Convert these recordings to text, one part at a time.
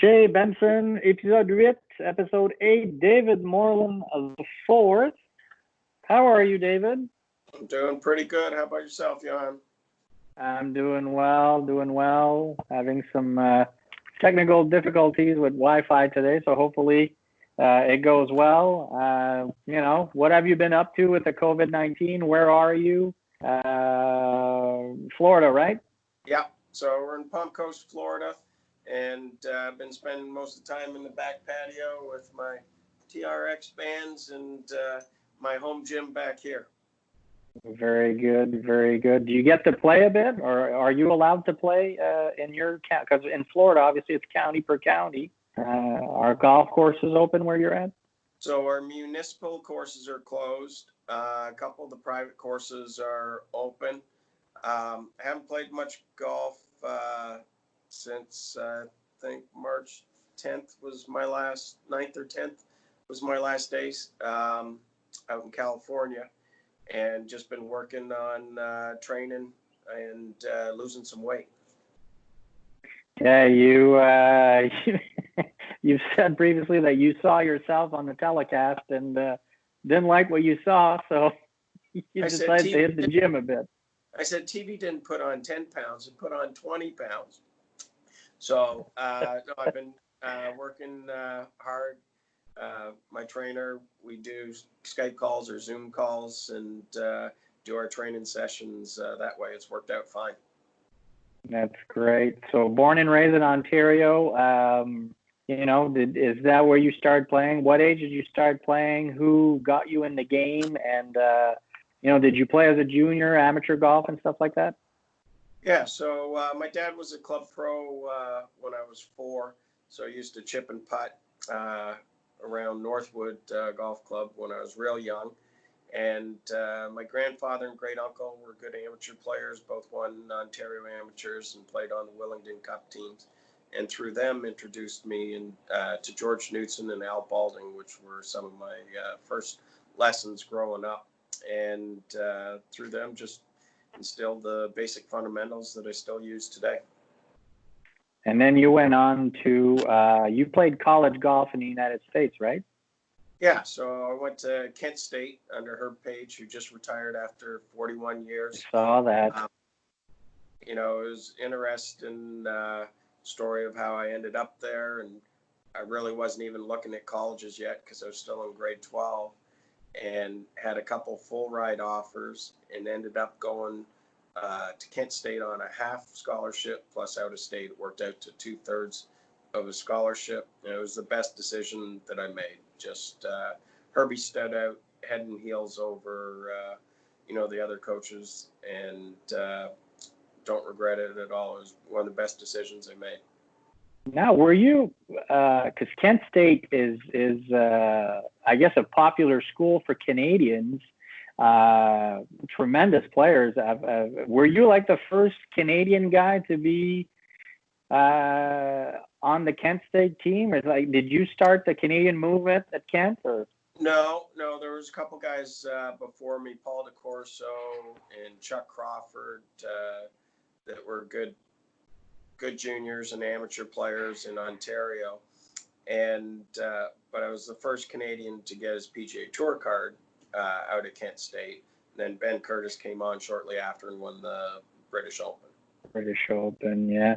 Chez, Benson, épisode 8, episode 8, David Morland of the fourth. How are you, David? I'm doing pretty good. How about yourself, Johan? I'm doing well. Having some technical difficulties with Wi-Fi today, so hopefully it goes well. What have you been up to with the COVID-19? Where are you? Florida, right? Yeah. So we're in Palm Coast, Florida, and I've been spending most of the time in the back patio with my TRX bands and my home gym back here. Very good, very good. Do you get to play a bit, or are you allowed to play in your county? Because in Florida, obviously, it's county per county. Are golf courses open where you're at? So our municipal courses are closed. A couple of the private courses are open. I haven't played much golf since I think March 10th was my last, 9th or 10th was my last day out in California, and just been working on training and losing some weight. Yeah, you've said previously that you saw yourself on the telecast and didn't like what you saw, so you decided to hit the gym a bit. I said TV didn't put on 10 pounds, it put on 20 pounds. So no, I've been working hard. My trainer, we do Skype calls or Zoom calls and do our training sessions that way. It's worked out fine. That's great. So born and raised in Ontario, is that where you started playing? What age did you start playing? Who got you in the game? And, did you play as a junior, amateur golf and stuff like that? Yeah, so my dad was a club pro when I was 4. So I used to chip and putt around Northwood Golf Club when I was real young. And my grandfather and great uncle were good amateur players, both won Ontario amateurs and played on the Willingdon Cup teams. And through them introduced me to George Knudsen and Al Balding, which were some of my first lessons growing up. And through them just instilled the basic fundamentals that I still use today. And then you went on to, you played college golf in the United States, right? Yeah, so I went to Kent State under Herb Page, who just retired after 41 years. I saw that. It was interesting story of how I ended up there, and I really wasn't even looking at colleges yet because I was still in grade 12, and had a couple full ride offers, and ended up going to Kent State on a half scholarship plus out of state. It worked out to 2/3 of a scholarship, and it was the best decision that I made. Just Herbie stood out head and heels over the other coaches, and don't regret it at all. It was one of the best decisions I made. Now, were you, because Kent State is I guess, a popular school for Canadians, tremendous players. Were you like the first Canadian guy to be on the Kent State team? Or did you start the Canadian movement at Kent? Or? No, there was a couple guys before me, Paul DeCorso and Chuck Crawford, that were good juniors and amateur players in Ontario, and but I was the first Canadian to get his PGA Tour card out at Kent State. And then Ben Curtis came on shortly after and won the British Open. Yeah.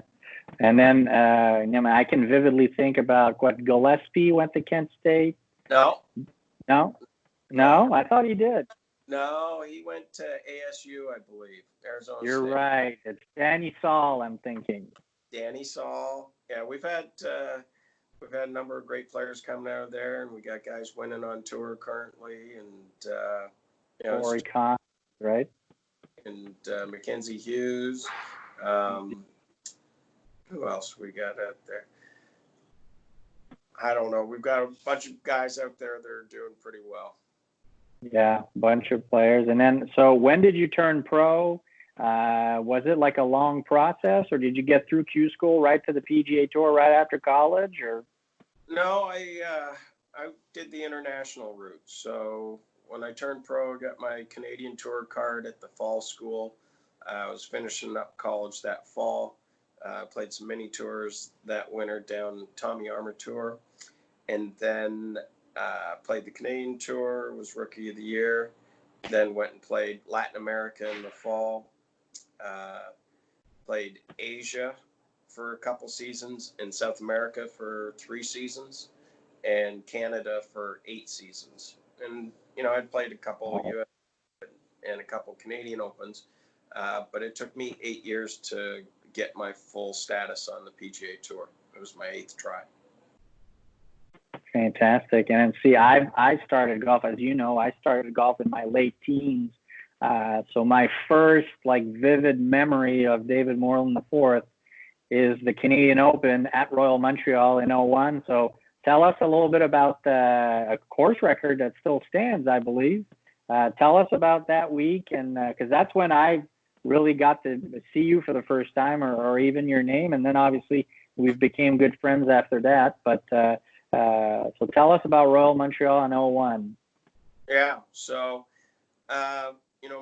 And then I can vividly think about what Gillespie went to Kent State. No, I thought he did. No, he went to ASU, I believe, Arizona You're State. right. It's Danny Saul, I'm thinking. Danny Saul. Yeah, we've had a number of great players coming out of there, and we got guys winning on tour currently, and Corey Conn, right? And Mackenzie Hughes. Who else we got out there? I don't know. We've got a bunch of guys out there that are doing pretty well. Yeah, bunch of players. And then, so when did you turn pro? Was it like a long process, or did you get through Q school right to the PGA Tour right after college? Or no, I did the international route. So when I turned pro, I got my Canadian Tour card at the fall school. I was finishing up college that fall. Played some mini tours that winter down Tommy Armour Tour, and then played the Canadian Tour, was Rookie of the Year, then went and played Latin America in the fall, played Asia for a couple seasons, and South America for 3 seasons, and Canada for 8 seasons. And, I'd played a couple US and a couple Canadian Opens, but it took me 8 years to get my full status on the PGA Tour. It was my 8th try. Fantastic. And see, I started golf, as you know, I started golf in my late teens. So my first vivid memory of David Morland IV is the Canadian Open at Royal Montreal in 01. So tell us a little bit about a course record that still stands, I believe. Tell us about that week, and because that's when I really got to see you for the first time, or even your name, and then obviously we've became good friends after that. But so tell us about Royal Montreal in 01. Yeah, so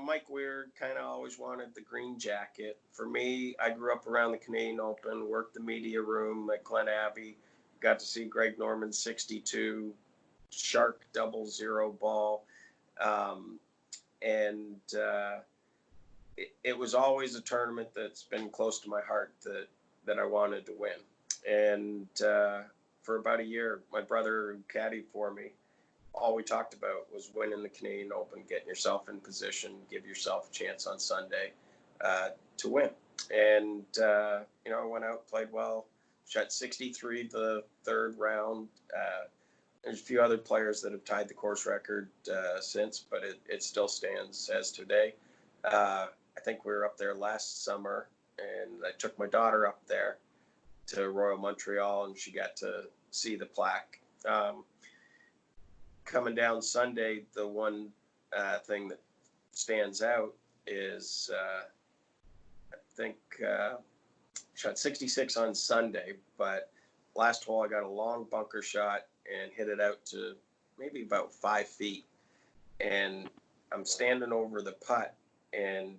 Mike Weir kind of always wanted the green jacket. For me, I grew up around the Canadian Open, worked the media room at Glen Abbey, got to see Greg Norman's 62 Shark 00 ball. It was always a tournament that's been close to my heart that I wanted to win. And for about a year, my brother caddied for me. All we talked about was winning the Canadian Open, getting yourself in position, give yourself a chance on Sunday to win. And, I went out, played well, shot 63 the third round. There's a few other players that have tied the course record since, but it still stands as today. I think we were up there last summer, and I took my daughter up there to Royal Montreal, and she got to see the plaque. Coming down Sunday, the one thing that stands out is I think shot 66 on Sunday, but last hole I got a long bunker shot and hit it out to maybe about 5 feet. And I'm standing over the putt, and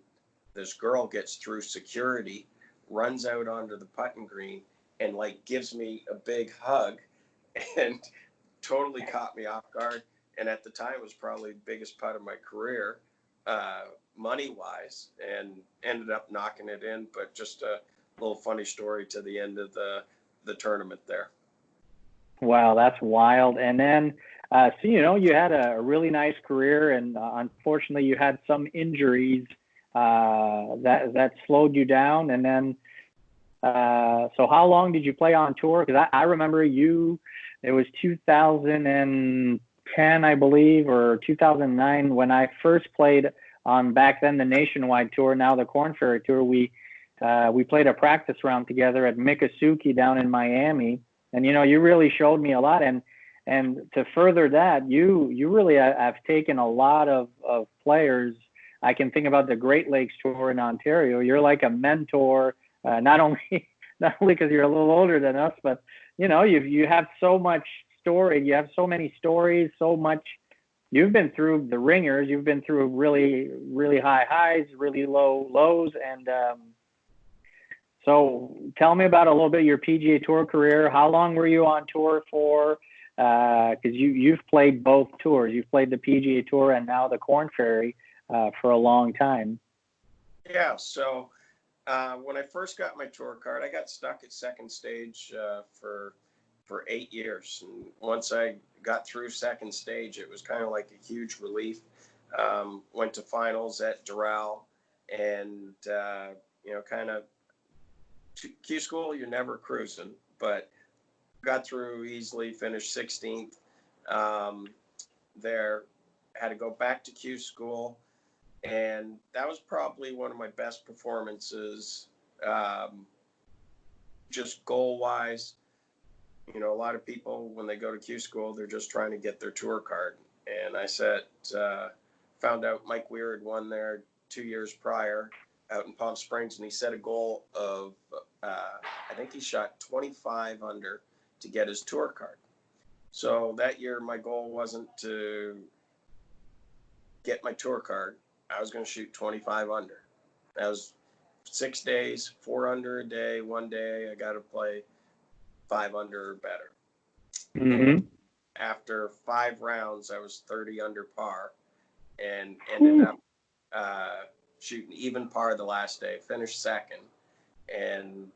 this girl gets through security, runs out onto the putting green, and gives me a big hug, and totally caught me off guard. And at the time, it was probably the biggest putt of my career, money-wise, and ended up knocking it in. But just a little funny story to the end of the tournament there. Wow, that's wild. And then, so, you had a really nice career, and unfortunately you had some injuries that slowed you down. And then, so how long did you play on tour? Because I remember it was 2010, I believe, or 2009 when I first played on back then the Nationwide Tour, now the Korn Ferry Tour. We played a practice round together at Miccosukee down in Miami. And, you really showed me a lot. And to further that, you really have taken a lot of players. I can think about the Great Lakes Tour in Ontario. You're like a mentor, not only because you're a little older than us, but, you have so much story. You have so many stories, so much. You've been through the ringers. You've been through really, really high highs, really low lows. And so tell me about a little bit of your PGA Tour career. How long were you on tour for? Because you've played both tours. You've played the PGA Tour and now the Korn Ferry for a long time. Yeah, so when I first got my tour card, I got stuck at second stage for 8 years. And once I got through second stage, it was kind of like a huge relief. Went to finals at Doral, and, kind of Q school, you're never cruising, but got through easily, finished 16th there. Had to go back to Q school, and that was probably one of my best performances, just goal-wise. A lot of people, when they go to Q school, they're just trying to get their tour card. And I found out Mike Weir had won there 2 years prior out in Palm Springs, and he set a goal of, I think he shot 25 under to get his tour card. So that year, my goal wasn't to get my tour card. I was going to shoot 25 under. That was 6 days, 4 under a day. One day I got to play 5 under or better. And after 5 rounds, I was 30 under par and ended up shooting even par the last day, finished second. And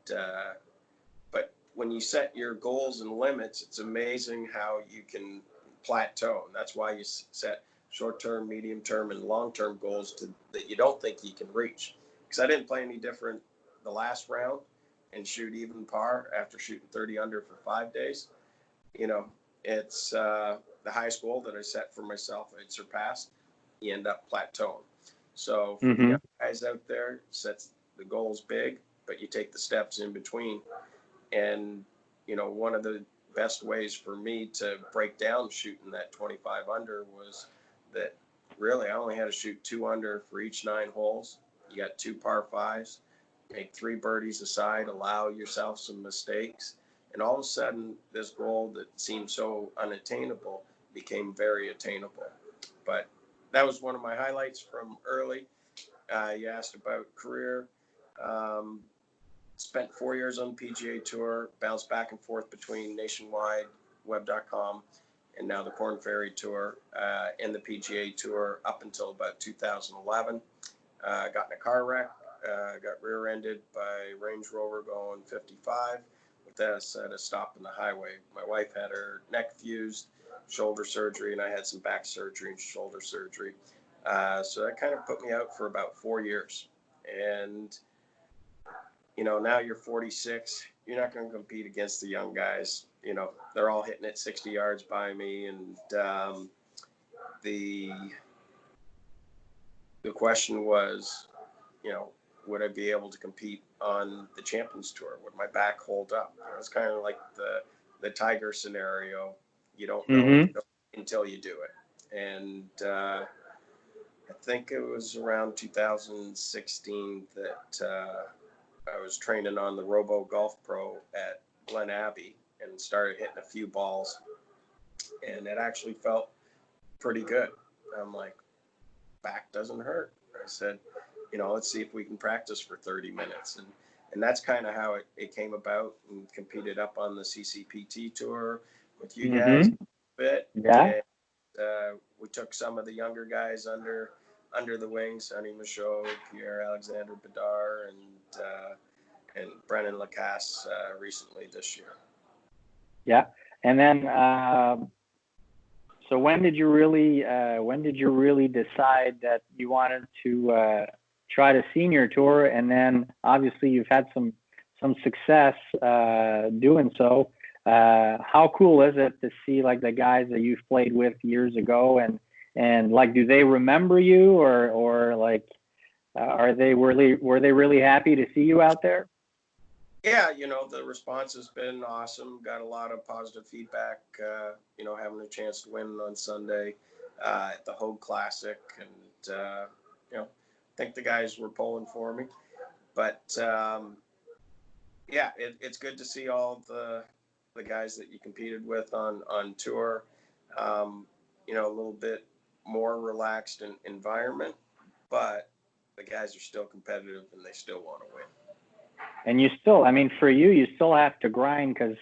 but when you set your goals and limits, it's amazing how you can plateau. And that's why you set short-term, medium-term, and long-term goals that you don't think you can reach. Because I didn't play any different the last round and shoot even par after shooting 30 under for 5 days. You know, it's the highest goal that I set for myself. I'd surpassed. You end up plateauing. So for the young guys out there, set the goals big, but you take the steps in between. And, you know, one of the best ways for me to break down shooting that 25 under was that really I only had to shoot 2 under for each 9 holes. You got 2 par 5s, make 3 birdies aside, allow yourself some mistakes. And all of a sudden, this goal that seemed so unattainable became very attainable. But that was one of my highlights from early. You asked about career. Spent 4 years on the PGA Tour, bounced back and forth between Nationwide, Web.com, and now the Korn Ferry Tour and the PGA Tour up until about 2011. Got in a car wreck, got rear-ended by Range Rover going 55. With that, I had a stop in the highway. My wife had her neck fused, shoulder surgery, and I had some back surgery and shoulder surgery. So that kind of put me out for about 4 years. And you know, now you're 46, you're not going to compete against the young guys. You know, they're all hitting it 60 yards by me. And the question was, you know, would I be able to compete on the Champions Tour? Would my back hold up? You know, it's kind of like the Tiger scenario. You don't know until you do it. And I think it was around 2016 that I was training on the Robo Golf Pro at Glen Abbey and started hitting a few balls, and it actually felt pretty good. I'm like, back doesn't hurt. I said, you know, let's see if we can practice for 30 minutes. And that's kind of how it came about, and competed up on the CCPT tour with you guys a bit. Yeah. And, we took some of the younger guys under the wing, Sonny Michaud, Pierre-Alexandre Bedard, and Brennan Lacasse recently this year. Yeah. And then, so when did you really decide that you wanted to try the senior tour? And then obviously you've had some success doing so. How cool is it to see like the guys that you've played with years ago, and like, do they remember you, or like, were they really happy to see you out there? Yeah, you know, the response has been awesome. Got a lot of positive feedback, you know, having a chance to win on Sunday at the Hogue Classic. And, you know, I think the guys were pulling for me. But, yeah, it's good to see all the guys that you competed with on tour. You know, a little bit more relaxed environment, but the guys are still competitive and they still want to win. And you still, I mean, for you still have to grind, because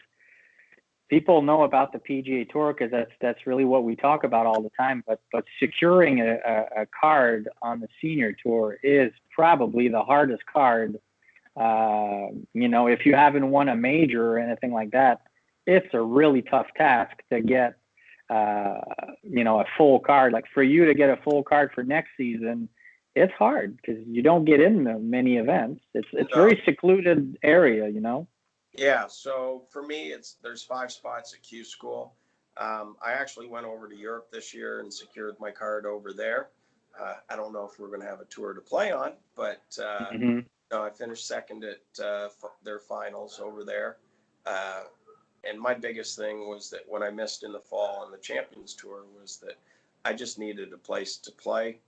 people know about the PGA Tour because that's really what we talk about all the time. But securing a card on the senior tour is probably the hardest card. You know, if you haven't won a major or anything like that, it's a really tough task to get, you know, a full card. Like, for you to get a full card for next season, it's hard because you don't get in many events. It's a very secluded area, you know? Yeah. So for me, there's 5 spots at Q School. I actually went over to Europe this year and secured my card over there. I don't know if we're going to have a tour to play on, but no, I finished second at their finals over there. And my biggest thing was that when I missed in the fall on the Champions Tour was that I just needed a place to play,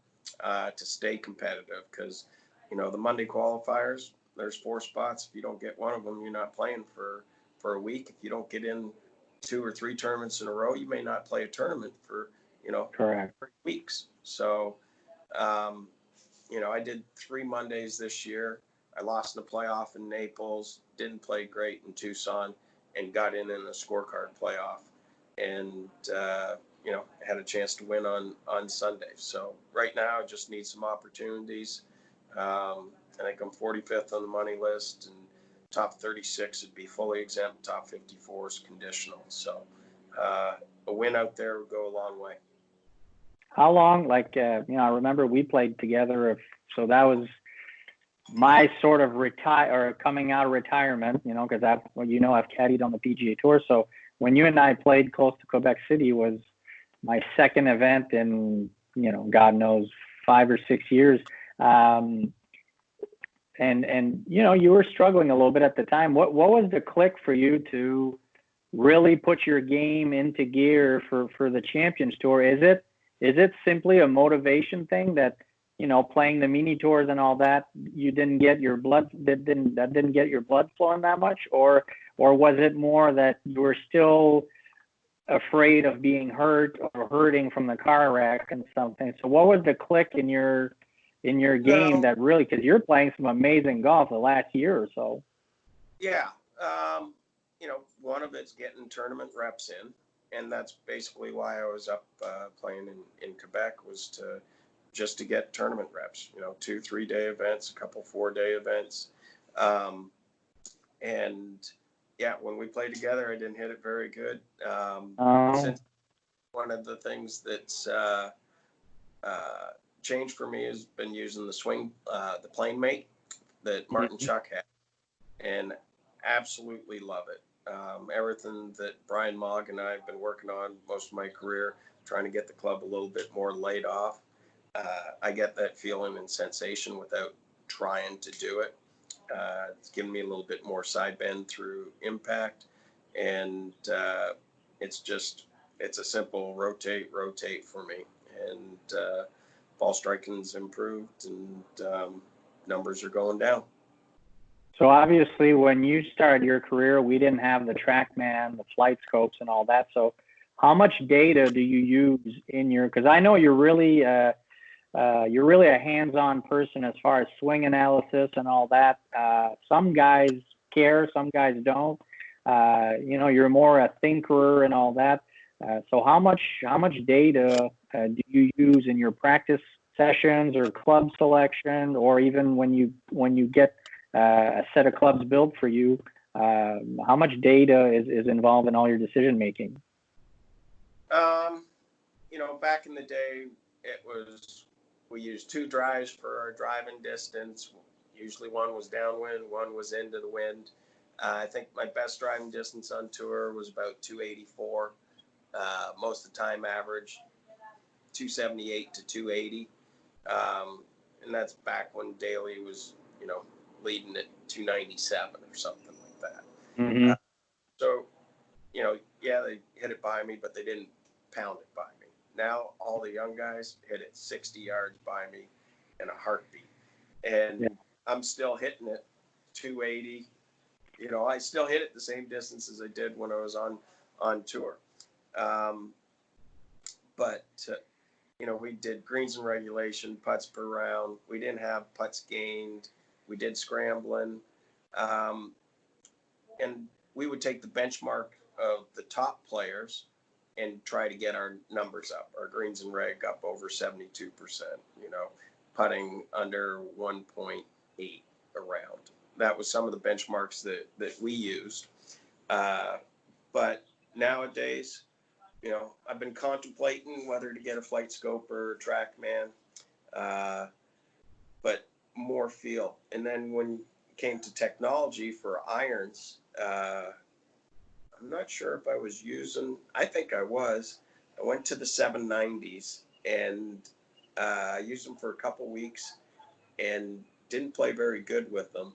to stay competitive, because, you know, the Monday qualifiers, there's 4 spots. If you don't get one of them, you're not playing for a week. If you don't get in 2 or 3 tournaments in a row, you may not play a tournament for, you know, correct, 3 weeks. So, you know, I did 3 Mondays this year. I lost in the playoff in Naples, didn't play great in Tucson, and got in a scorecard playoff, and had a chance to win on Sunday. So right now, I just need some opportunities. I think I'm 45th on the money list, and top 36 would be fully exempt. Top 54 is conditional. So a win out there would go a long way. How long? I remember we played together. So that was my sort of coming out of retirement, because I've caddied on the PGA Tour. So when you and I played close to Quebec City was my second event in, God knows, 5 or 6 years. And you were struggling a little bit at the time. What was the click for you to really put your game into gear for the Champions Tour? Is it simply a motivation thing that, playing the mini tours and all that, you didn't get your blood didn't get your blood flowing that much, or was it more that you were still afraid of being hurt or hurting from the car wreck and something? So what was the click in your game that really, because you're playing some amazing golf the last year or so? Yeah. One of it's getting tournament reps in, and that's basically why I was up playing in Quebec, was just to get tournament reps, 2-3 day events, a couple 4-day events. When we played together, I didn't hit it very good. Since one of the things that's changed for me has been using the swing, the plane mate that Martin Chuck had, and absolutely love it. Everything that Brian Mogg and I have been working on most of my career, trying to get the club a little bit more laid off. I get that feeling and sensation without trying to do it. It's given me a little bit more side bend through impact, and it's a simple rotate for me, and ball striking's improved, and numbers are going down. So obviously, when you started your career, we didn't have the TrackMan, the flight scopes, and all that. So how much data do you use in your? Because I know you're really a hands-on person as far as swing analysis and all that. Some guys care, some guys don't. You're more a thinker and all that. So how much data do you use in your practice sessions or club selection, or even when you get a set of clubs built for you? How much data is involved in all your decision making? Back in the day, we used 2 drives for our driving distance. Usually one was downwind, one was into the wind. I think my best driving distance on tour was about 284. Most of the time average 278 to 280. And that's back when Daly was, leading at 297 or something like that. Mm-hmm. They hit it by me, but they didn't pound it by me. Now all the young guys hit it 60 yards by me in a heartbeat. And I'm still hitting it 280. I still hit it the same distance as I did when I was on tour. We did greens and regulation, putts per round. We didn't have putts gained. We did scrambling. And we would take the benchmark of the top players and try to get our numbers up, our greens and reg up over 72%, putting under 1.8 around. That was some of the benchmarks that we used. But nowadays, I've been contemplating whether to get a flight scope or a TrackMan, but more feel. And then when it came to technology for irons, I'm not sure if I was using, I think I was. I went to the 790s and I used them for a couple weeks and didn't play very good with them.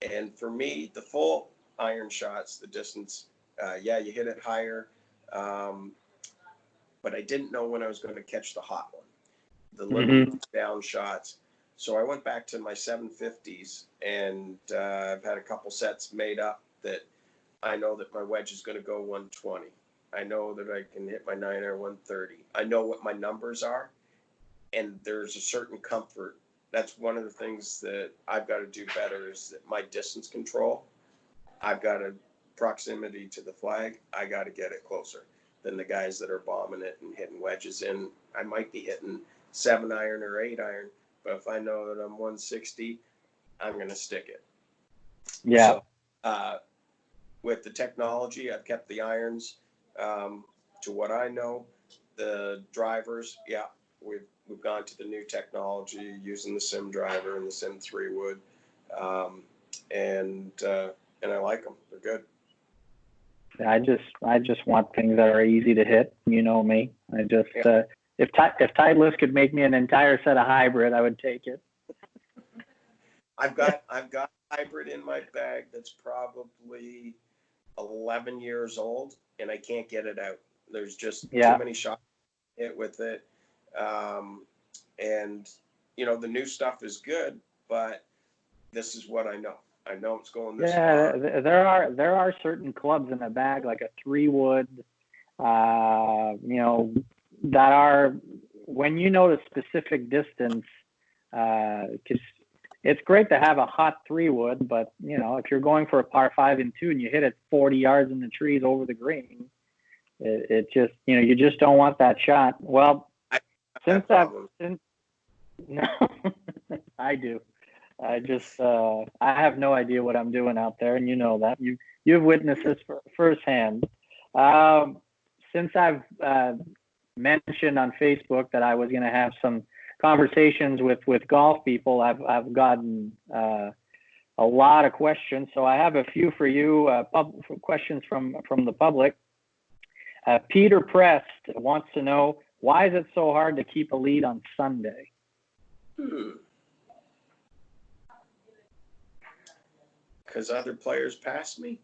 And for me, the full iron shots, the distance, you hit it higher. But I didn't know when I was going to catch the hot one, the little down shots. So I went back to my 750s, and I've had a couple sets made up that I know that my wedge is going to go 120. I know that I can hit my 9-iron 130. I know what my numbers are, and there's a certain comfort that's one of the things that I've got to do better is that my distance control. I've got a proximity to the flag. I got to get it closer than the guys that are bombing it and hitting wedges in. I might be hitting 7-iron or 8-iron, but if I know that I'm 160, I'm going to stick it. Yeah. So, with the technology, I've kept the irons to what I know. The drivers, yeah, we've gone to the new technology using the Sim driver and the Sim 3 wood, and I like them. They're good. I just want things that are easy to hit. You know me. If Titleist could make me an entire set of hybrid, I would take it. I've got hybrid in my bag that's probably 11 years old, and I can't get it out. There's just too many shots hit with it, and the new stuff is good, but this is what I know. I know it's going this far. There are certain clubs in a bag, like a 3-wood, that are, when you know the specific distance, because it's great to have a hot 3-wood, but if you're going for a par 5 and 2 and you hit it 40 yards in the trees over the green, it just, you just don't want that shot. Well, no, I do. I have no idea what I'm doing out there, and you know that. You've witnessed this firsthand. Since I've mentioned on Facebook that I was going to have some conversations with golf people, I've gotten a lot of questions. So I have a few for you, questions from the public. Peter Prest wants to know, why is it so hard to keep a lead on Sunday? Because other players pass me.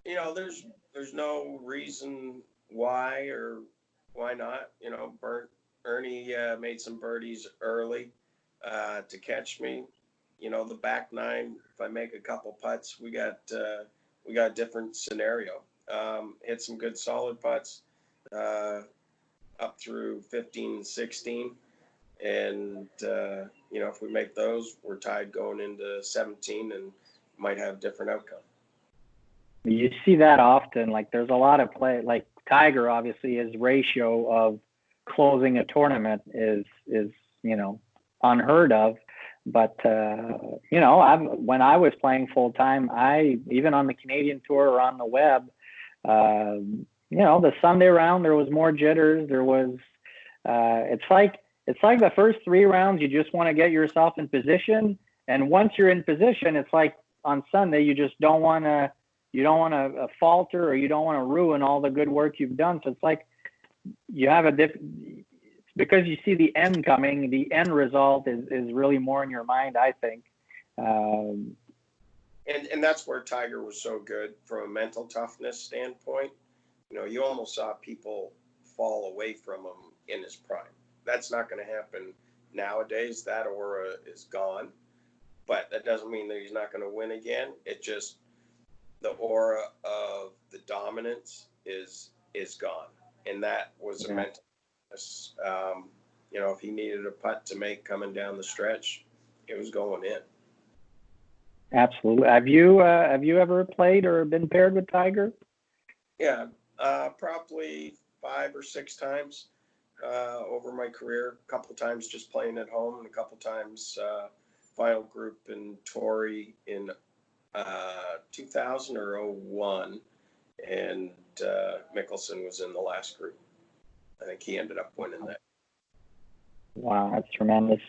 There's no reason why or why not. Ernie made some birdies early to catch me. The back nine, if I make a couple putts, we got a different scenario. Hit some good solid putts up through 15 and 16. And, if we make those, we're tied going into 17 and might have different outcome. You see that often. Like, there's a lot of play. Like Tiger, obviously, his ratio of closing a tournament is unheard of. But, when I was playing full time, even on the Canadian tour or on the web, the Sunday round, there was more jitters. There was, it's like the first 3 rounds, you just want to get yourself in position. And once you're in position, it's like on Sunday, you just don't want to falter, or you don't want to ruin all the good work you've done. So it's like you have because you see the end coming, the end result is really more in your mind, I think. And that's where Tiger was so good from a mental toughness standpoint. You almost saw people fall away from him in his prime. That's not going to happen nowadays. That aura is gone, but that doesn't mean that he's not going to win again. It just, the aura of the dominance is gone, and that was a mental. If he needed a putt to make coming down the stretch, it was going in. Absolutely. Have you ever played or been paired with Tiger? Yeah, probably 5 or 6 times over my career. A couple of times just playing at home, and a couple of times final group in Torrey in 2000 or 01, and Mickelson was in the last group. I think he ended up winning that. Wow, that's tremendous.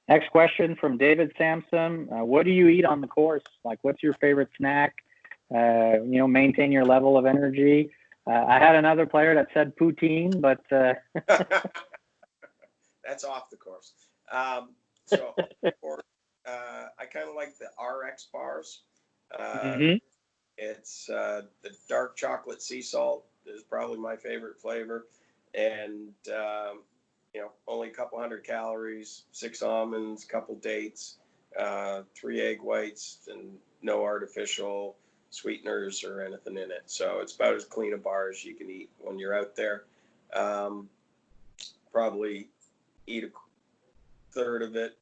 Next question from David Sampson. What do you eat on the course? Like, what's your favorite snack? Maintain your level of energy. I had another player that said poutine, but that's off the course. I kind of like the RX bars. It's the dark chocolate sea salt is probably my favorite flavor, and only a couple hundred calories, 6 almonds, couple dates, 3 egg whites, and no artificial sweeteners or anything in it. So it's about as clean a bar as you can eat when you're out there. Probably eat a third of it,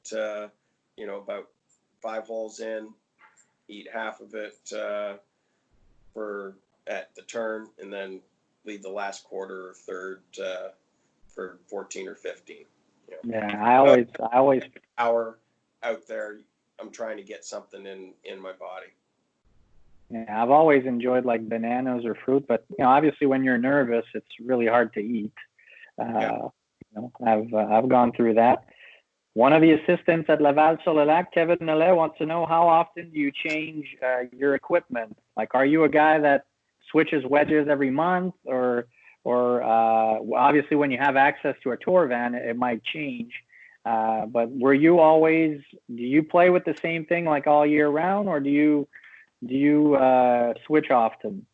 about 5 holes in, eat half of it for at the turn, and then leave the last quarter or third for 14 or 15. Yeah, I always Hour out there, I'm trying to get something in my body. Yeah, I've always enjoyed like bananas or fruit, but obviously when you're nervous, it's really hard to eat. Yeah. I've gone through that. One of the assistants at Laval-sur-le-Lac, Kevin Nollet, wants to know how often do you change your equipment? Like, are you a guy that switches wedges every month, or obviously when you have access to a tour van, it might change. But do you play with the same thing like all year round, or do you switch often?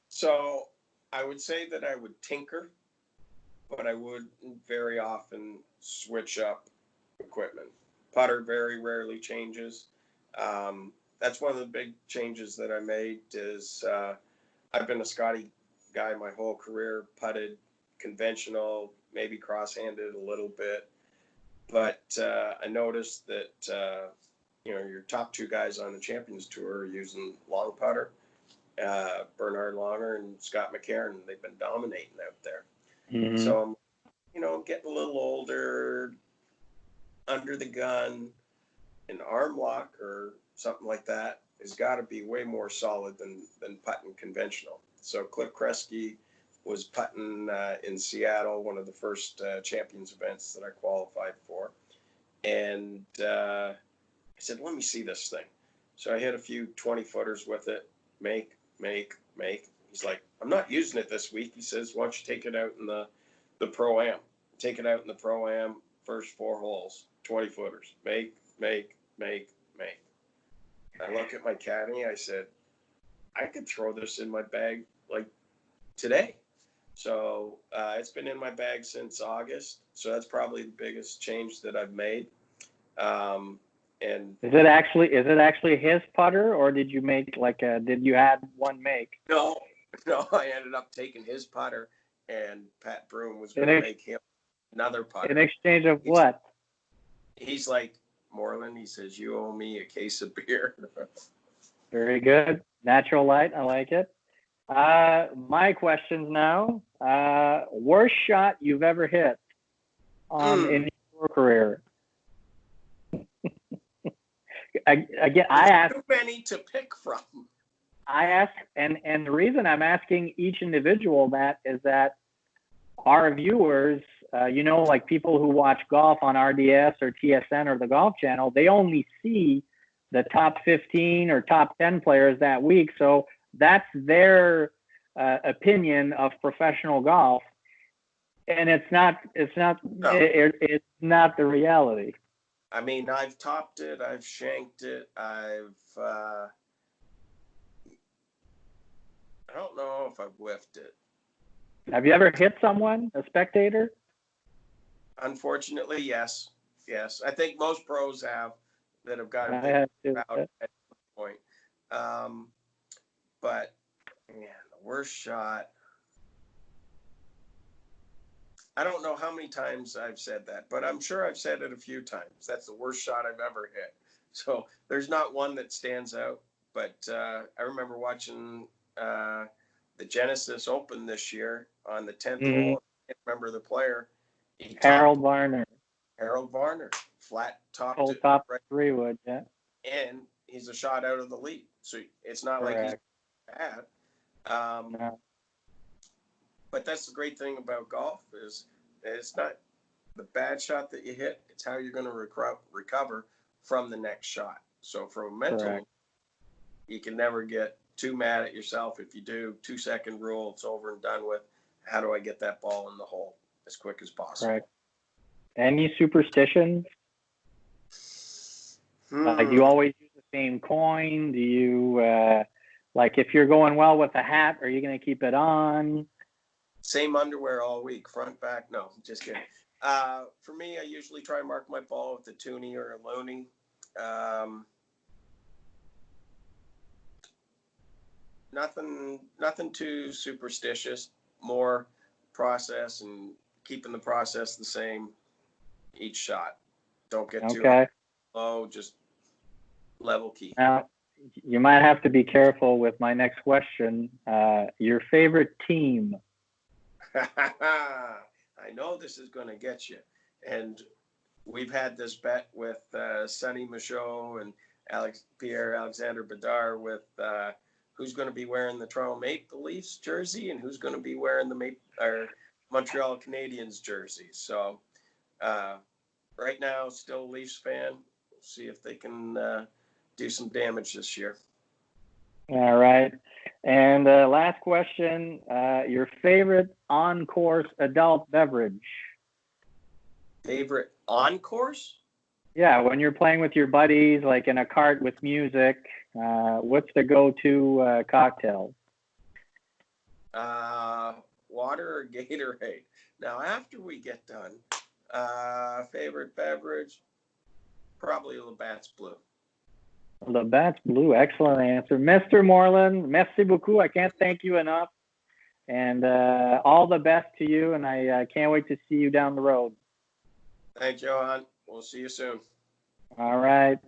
So I would say that I would tinker, but I would very often switch up equipment. Putter very rarely changes. That's one of the big changes that I made is I've been a Scotty guy my whole career, putted conventional, maybe cross-handed a little bit. But I noticed that, your top 2 guys on the Champions Tour are using long putter. Bernhard Langer and Scott McCarron, they've been dominating out there. Mm-hmm. So I'm, getting a little older, under the gun, an arm lock or something like that has got to be way more solid than putting conventional. So Cliff Kresge was putting in Seattle, one of the first Champions events that I qualified for. And I said, let me see this thing. So I hit a few 20-footers with it, make. He's like, I'm not using it this week. He says, why don't you take it out in the Pro-Am? Take it out in the Pro-Am, first 4 holes, 20-footers. Make. I look at my caddy. I said, I could throw this in my bag like today. So it's been in my bag since August. So that's probably the biggest change that I've made. And is it actually his putter, or did you make did you add one make? No, I ended up taking his putter, and Pat Broom was going to make him another putter. In exchange of what? He's like, Morland, he says, you owe me a case of beer. Very good. Natural light. I like it. My questions now. Worst shot you've ever hit in your career? I asked. Too many to pick from. I ask, and the reason I'm asking each individual that is that our viewers, like people who watch golf on RDS or TSN or the Golf Channel, they only see the top 15 or top 10 players that week. So that's their opinion of professional golf, and it's not the reality. I mean, I've topped it, I've shanked it, I don't know if I've whiffed it. Have you ever hit someone, a spectator? Unfortunately, yes. I think most pros have that have got a big crowd at that point. But man, the worst shot. I don't know how many times I've said that, but I'm sure I've said it a few times. That's the worst shot I've ever hit. So there's not one that stands out. But I remember watching the Genesis Open this year on the 10th hole. I can't remember the player. Harold Varner, flat topped full it top right, 3-wood, yeah. and he's a shot out of the lead. So it's not like he's bad. No. But that's the great thing about golf is it's not the bad shot that you hit. It's how you're going to recover from the next shot. So from a mental, you can never get too mad at yourself. If you do, 2-second rule, it's over and done with. How do I get that ball in the hole as quick as possible? Correct. Any superstitions? Like, do you always use the same coin? Do you, if you're going well with a hat, are you going to keep it on? Same underwear all week, front, back. No, just kidding. For me, I usually try and mark my ball with a toonie or a loony. Nothing too superstitious. More process and keeping the process the same. each shot. Don't get too Okay. low, just level key. Now, you might have to be careful with my next question. Your favorite team? I know this is going to get you. And we've had this bet with Sonny Michaud and Pierre-Alexandre Bedard with who's going to be wearing the Toronto Maple Leafs jersey and who's going to be wearing the Montreal Canadiens jersey. So right now, still a Leafs fan. We'll see if they can do some damage this year. All right. And last question, your favorite on-course adult beverage? Favorite on-course? Yeah, when you're playing with your buddies, like in a cart with music, what's the go-to cocktail? Water or Gatorade? Now, after we get done, favorite beverage? Probably Labatt's Blue. Labatt's Blue, excellent answer. Mr. Morland, merci beaucoup. I can't thank you enough. And all the best to you, and I can't wait to see you down the road. Thanks, Johan. We'll see you soon. All right.